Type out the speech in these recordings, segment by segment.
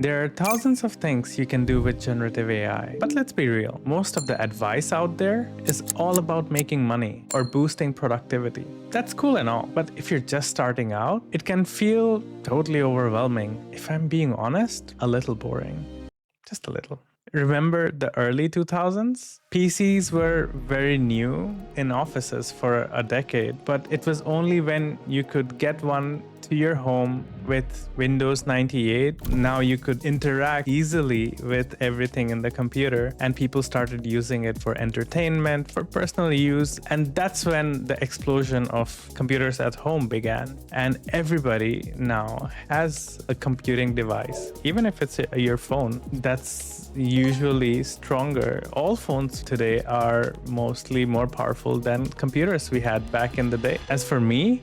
There are thousands of things you can do with generative AI, but let's be real, most of the advice out there is all about making money or boosting productivity. That's cool and all, but if you're just starting out, it can feel totally overwhelming. If I'm being honest, a little boring. Just a little. Remember the early 2000s? PCs were very new in offices for a decade, but it was only when you could get one to your home with Windows 98. Now you could interact easily with everything in the computer, and people started using it for entertainment, for personal use, and that's when the explosion of computers at home began. And everybody now has a computing device, even if it's your phone, that's usually stronger. All phones today are mostly more powerful than computers we had back in the day. As for me,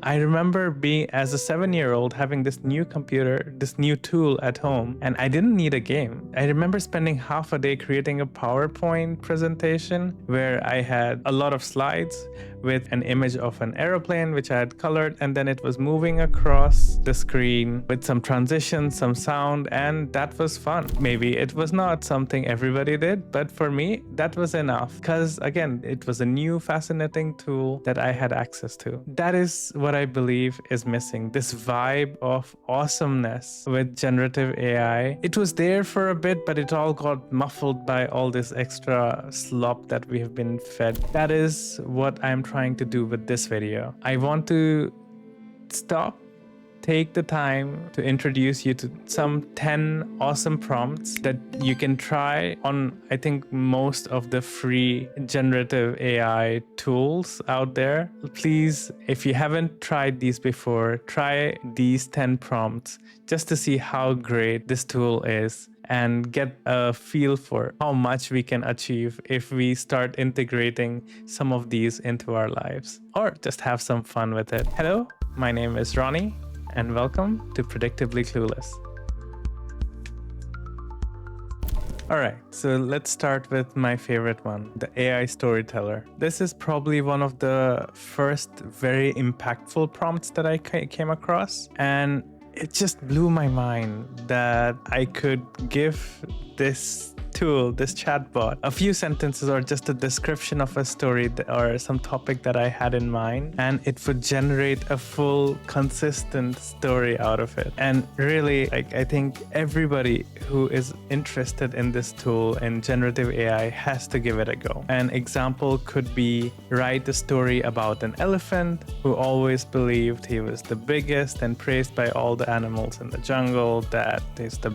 I remember being, as a 7-year-old, having this new computer, this new tool at home, and I didn't need a game. I remember spending half a day creating a PowerPoint presentation where I had a lot of slides with an image of an aeroplane, which I had colored, and then it was moving across the screen with some transitions, some sound, and that was fun. Maybe it was not something everybody did, but for me, that was enough. Because again, it was a new, fascinating tool that I had access to. That is what I believe is missing, this vibe of awesomeness with generative AI. It was there for a bit, but it all got muffled by all this extra slop that we have been fed. That is what I'm trying to do with this video. I want to take the time to introduce you to some 10 awesome prompts that you can try on, I think, most of the free generative AI tools out there. Please, if you haven't tried these before, try these 10 prompts just to see how great this tool is and get a feel for how much we can achieve if we start integrating some of these into our lives, or just have some fun with it. Hello, my name is Ronnie, and welcome to Predictably Clueless. All right, so let's start with my favorite one, the AI storyteller. This is probably one of the first very impactful prompts that I came across, and it just blew my mind that I could give this tool, this chatbot, a few sentences or just a description of a story or some topic that I had in mind, and it would generate a full, consistent story out of it. And really, I think everybody who is interested in this tool and generative AI has to give it a go. An example could be write a story about an elephant who always believed he was the biggest and praised by all the animals in the jungle, that he's the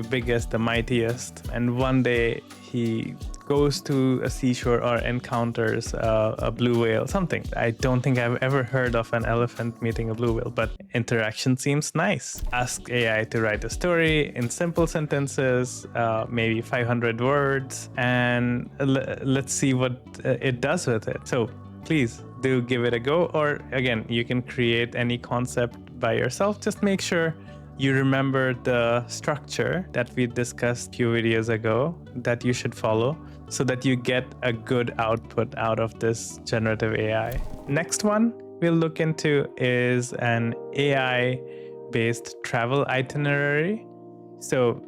biggest, the mightiest. And one day he goes to a seashore or encounters a blue whale, something. I don't think I've ever heard of an elephant meeting a blue whale, but interaction seems nice. Ask AI to write a story in simple sentences, maybe 500 words, and let's see what it does with it. So please do give it a go. Or again, you can create any concept by yourself. Just make sure you remember the structure that we discussed a few videos ago that you should follow so that you get a good output out of this generative AI. Next one we'll look into is an AI-based travel itinerary. So,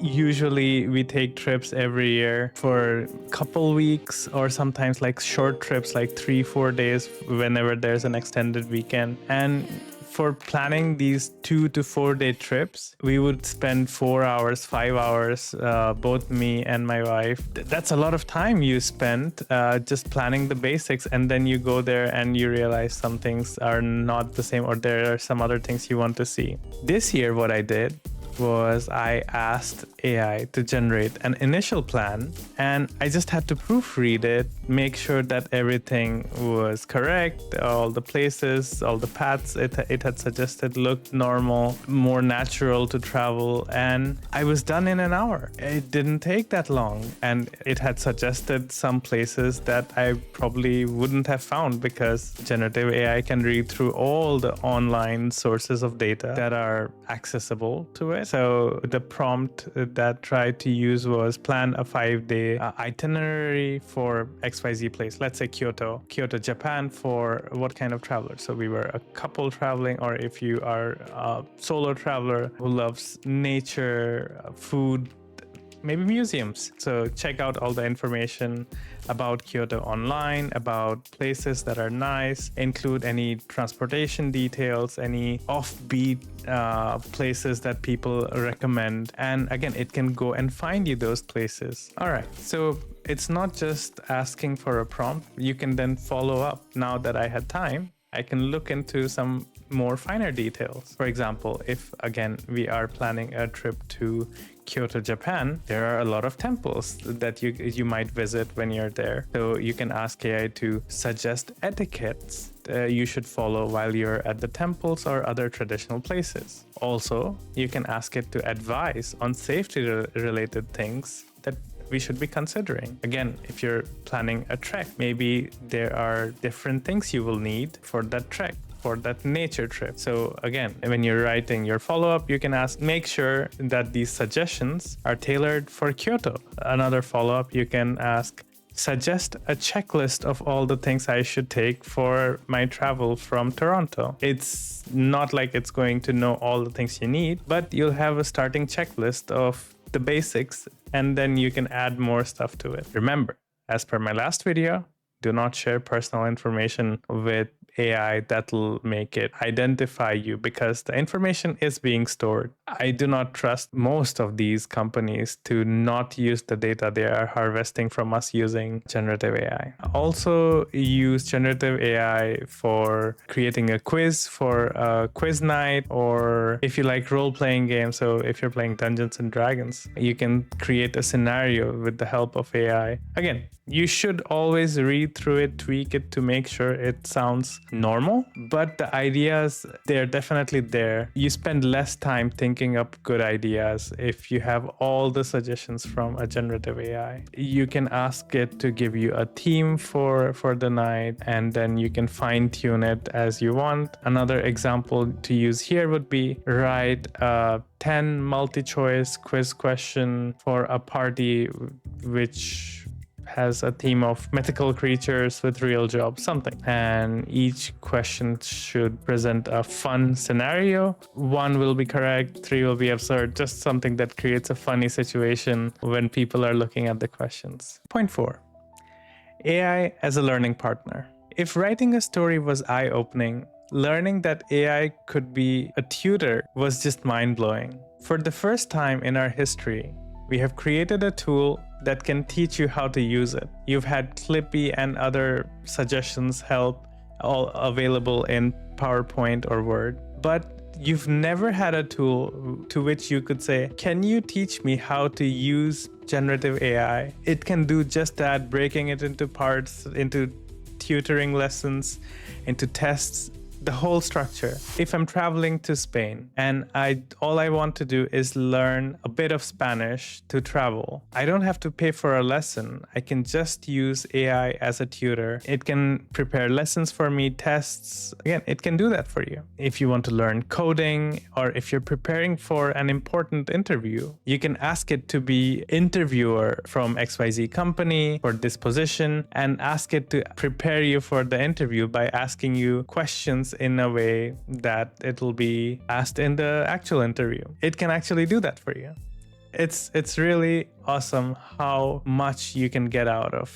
usually we take trips every year for a couple weeks, or sometimes like short trips, like 3-4 days whenever there's an extended weekend. And for planning these 2 to 4 day trips, we would spend 4 hours, 5 hours, both me and my wife. That's a lot of time you spent just planning the basics, and then you go there and you realize some things are not the same, or there are some other things you want to see. This year, what I did was I asked AI to generate an initial plan, and I just had to proofread it, make sure that everything was correct, all the places, all the paths it had suggested looked normal, more natural to travel, and I was done in an hour. It didn't take that long, and it had suggested some places that I probably wouldn't have found because generative AI can read through all the online sources of data that are accessible to it. So the prompt that tried to use was plan a 5-day itinerary for XYZ place. Let's say Kyoto, Japan, for what kind of traveler? So we were a couple traveling, or if you are a solo traveler who loves nature, food, maybe museums. So check out all the information about Kyoto online, about places that are nice, include any transportation details, any offbeat places that people recommend. And again, it can go and find you those places. All right, so it's not just asking for a prompt. You can then follow up. Now that I had time, I can look into some more finer details. For example, if again we are planning a trip to Kyoto, Japan, there are a lot of temples that you might visit when you're there. So you can ask AI to suggest etiquettes you should follow while you're at the temples or other traditional places. Also, you can ask it to advise on safety-related things that we should be considering. Again, if you're planning a trek, maybe there are different things you will need for that trek, for that nature trip. So again, when you're writing your follow-up, you can ask, make sure that these suggestions are tailored for Kyoto. Another follow-up, you can ask, suggest a checklist of all the things I should take for my travel from Toronto. It's not like it's going to know all the things you need, but you'll have a starting checklist of the basics, and then you can add more stuff to it. Remember, as per my last video, do not share personal information with AI that'll make it identify you, because the information is being stored. I do not trust most of these companies to not use the data they are harvesting from us using generative AI. Also use generative AI for creating a quiz for a quiz night, or if you like role-playing games, so if you're playing Dungeons and Dragons, you can create a scenario with the help of AI. Again, you should always read through it, tweak it to make sure it sounds normal, but the ideas, they're definitely there. You spend less time thinking up good ideas if you have all the suggestions from a generative AI. You can ask it to give you a theme for the night, and then you can fine tune it as you want. Another example to use here would be write a 10 multi-choice quiz question for a party which has a theme of mythical creatures with real jobs, something. And each question should present a fun scenario. 1 will be correct, 3 will be absurd, just something that creates a funny situation when people are looking at the questions. Point 4, AI as a learning partner. If writing a story was eye-opening, learning that AI could be a tutor was just mind-blowing. For the first time in our history, we have created a tool that can teach you how to use it. You've had Clippy and other suggestions help, all available in PowerPoint or Word, but you've never had a tool to which you could say, can you teach me how to use generative AI? It can do just that, breaking it into parts, into tutoring lessons, into tests, the whole structure. If I'm traveling to Spain and all I want to do is learn a bit of Spanish to travel, I don't have to pay for a lesson. I can just use AI as a tutor. It can prepare lessons for me, tests. Again, it can do that for you. If you want to learn coding, or if you're preparing for an important interview, you can ask it to be interviewer from XYZ company for this position, and ask it to prepare you for the interview by asking you questions in a way that it'll be asked in the actual interview. It can actually do that for you. It's really awesome how much you can get out of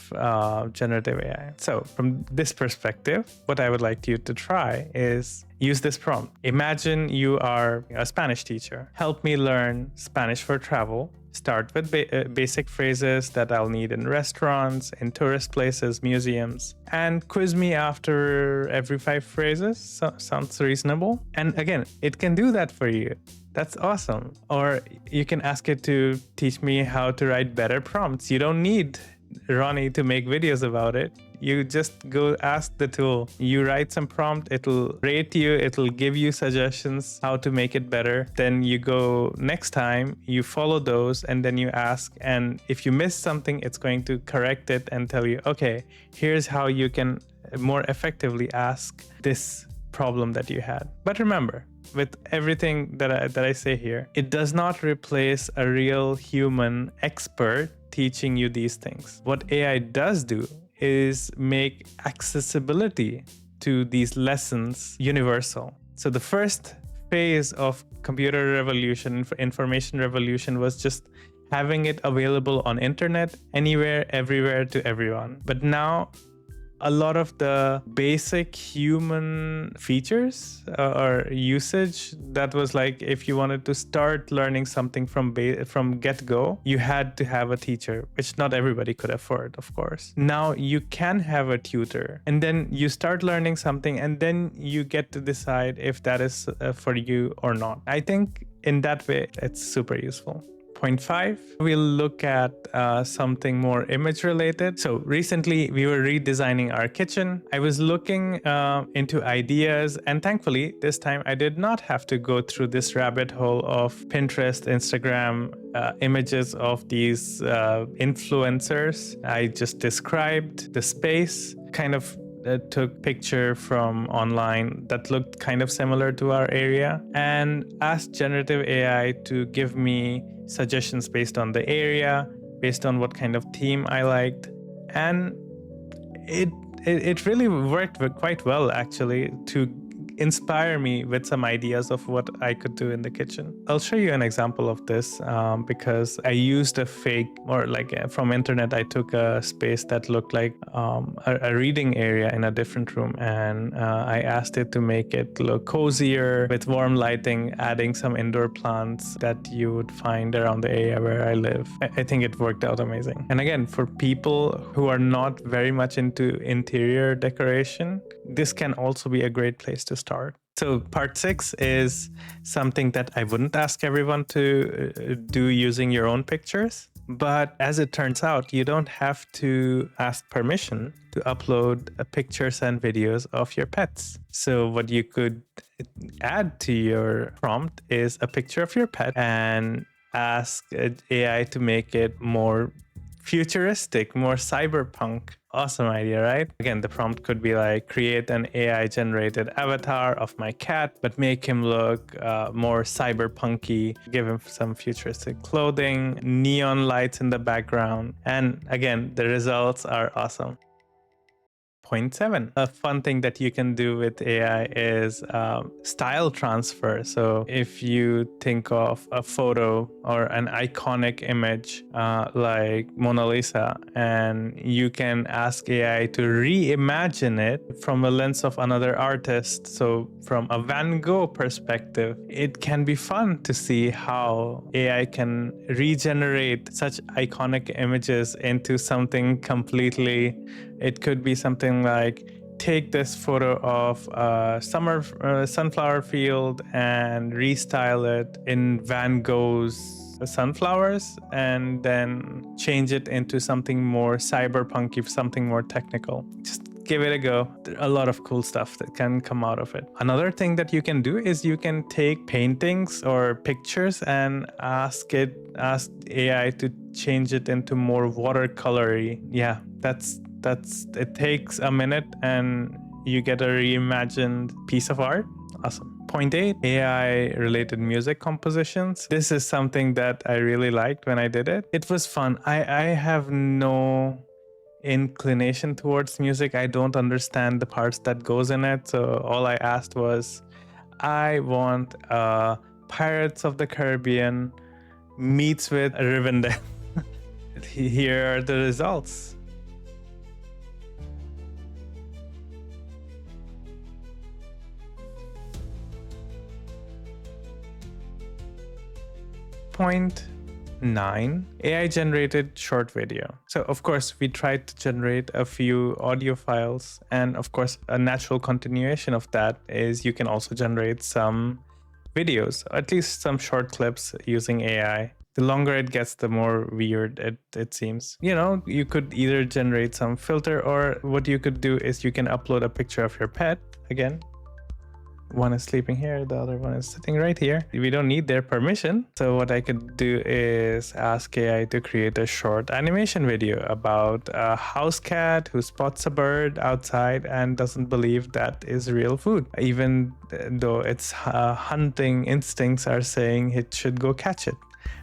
generative AI. So from this perspective, what I would like you to try is use this prompt. Imagine you are a Spanish teacher. Help me learn Spanish for travel. Start with basic phrases that I'll need in restaurants, in tourist places, museums, and quiz me after every 5 phrases. Sounds reasonable. And again, it can do that for you. That's awesome. Or you can ask it to teach me how to write better prompts. You don't need Ronnie to make videos about it. You just go ask the tool. You write some prompt, it'll rate you, it'll give you suggestions how to make it better. Then you go next time, you follow those, and then you ask. And if you miss something, it's going to correct it and tell you, okay, here's how you can more effectively ask this problem that you had. But remember, with everything that I say here, it does not replace a real human expert teaching you these things. What AI does do is make accessibility to these lessons universal. So the first phase of computer revolution, information revolution, was just having it available on internet, anywhere, everywhere, to everyone. But now a lot of the basic human features or usage that was like, if you wanted to start learning something from get-go, you had to have a teacher, which not everybody could afford, of course. Now you can have a tutor, and then you start learning something, and then you get to decide if that is for you or not. I think in that way, it's super useful. Point 5, we'll look at something more image related. So recently we were redesigning our kitchen. I was looking into ideas, and thankfully this time I did not have to go through this rabbit hole of Pinterest, Instagram images of these influencers. I just described the space, kind of took picture from online that looked kind of similar to our area, and asked generative AI to give me suggestions based on the area, based on what kind of theme I liked. And it really worked quite well, actually, to inspire me with some ideas of what I could do in the kitchen. I'll show you an example of this because I used a fake, or like from internet, I took a space that looked like a reading area in a different room, and I asked it to make it look cozier with warm lighting, adding some indoor plants that you would find around the area where I live. I think it worked out amazing. And again, for people who are not very much into interior decoration, this can also be a great place to start. So part 6 is something that I wouldn't ask everyone to do using your own pictures. But as it turns out, you don't have to ask permission to upload pictures and videos of your pets. So what you could add to your prompt is a picture of your pet and ask AI to make it more futuristic, more cyberpunk. Awesome idea, right? Again, the prompt could be like, create an AI generated avatar of my cat, but make him look more cyberpunky, give him some futuristic clothing, neon lights in the background. And again, the results are awesome. Point 7, a fun thing that you can do with AI is style transfer. So if you think of a photo or an iconic image like Mona Lisa, and you can ask AI to reimagine it from a lens of another artist. So from a Van Gogh perspective, it can be fun to see how AI can regenerate such iconic images into something completely. It could be something like, take this photo of a summer sunflower field and restyle it in Van Gogh's sunflowers, and then change it into something more cyberpunky, something more technical. Just give it a go. There are a lot of cool stuff that can come out of it. Another thing that you can do is you can take paintings or pictures and ask AI to change it into more watercolory. Yeah, that's it takes a minute and you get a reimagined piece of art. Awesome. Point 8, AI related music compositions. This is something that I really liked when I did it. It was fun. I have no inclination towards music. I don't understand the parts that goes in it. So all I asked was, I want Pirates of the Caribbean meets with Rivendell. Here are the results. Point 9, AI generated short video. So of course we tried to generate a few audio files, and of course a natural continuation of that is you can also generate some videos, at least some short clips using AI. The longer it gets, the more weird it seems. You know, you could either generate some filter, or what you could do is you can upload a picture of your pet again, One is sleeping here, the other one is sitting right here. We don't need their permission. So what I could do is ask AI to create a short animation video about a house cat who spots a bird outside and doesn't believe that is real food, even though its hunting instincts are saying it should go catch it.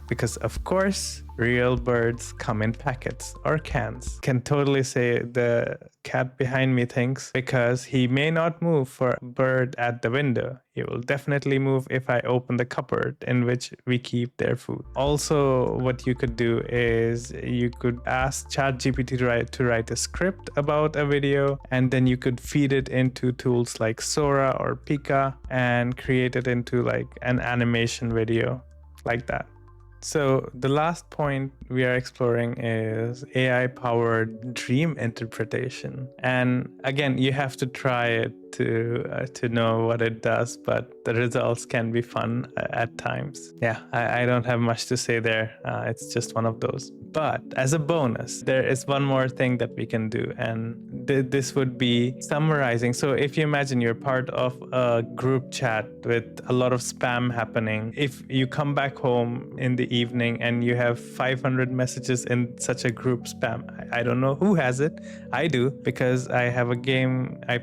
Because of course, real birds come in packets or cans. Can totally say the cat behind me thinks, because he may not move for a bird at the window. He will definitely move if I open the cupboard in which we keep their food. Also, what you could do is you could ask ChatGPT to write a script about a video, and then you could feed it into tools like Sora or Pika and create it into like an animation video like that. So the last point we are exploring is AI-powered dream interpretation. And again, you have to try it to know what it does, but the results can be fun at times. Yeah, I don't have much to say there. It's just one of those. But as a bonus, there is one more thing that we can do, and this would be summarizing. So if you imagine you're part of a group chat with a lot of spam happening, if you come back home in the evening and you have 500 messages in such a group spam, I don't know who has it. I do, because I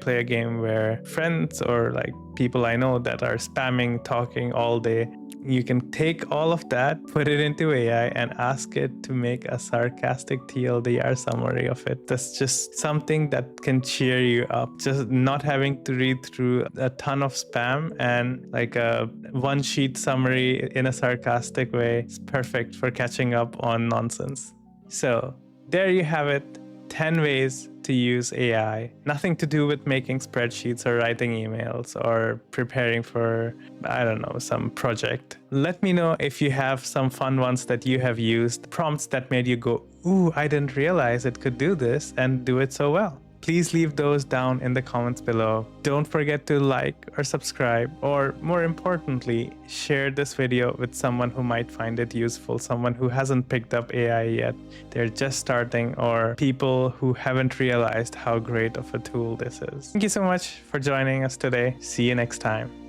play a game where friends or like people I know that are spamming, talking all day. You can take all of that, put it into AI, and ask it to make a sarcastic TLDR summary of it. That's just something that can cheer you up. Just not having to read through a ton of spam, and like a one sheet summary in a sarcastic way is perfect for catching up on nonsense. So there you have it. 10 ways to use AI. Nothing to do with making spreadsheets or writing emails or preparing for, I don't know, some project. Let me know if you have some fun ones that you have used, prompts that made you go, ooh, I didn't realize it could do this and do it so well. Please leave those down in the comments below. Don't forget to like or subscribe, or more importantly, share this video with someone who might find it useful, someone who hasn't picked up AI yet. They're just starting, or people who haven't realized how great of a tool this is. Thank you so much for joining us today. See you next time.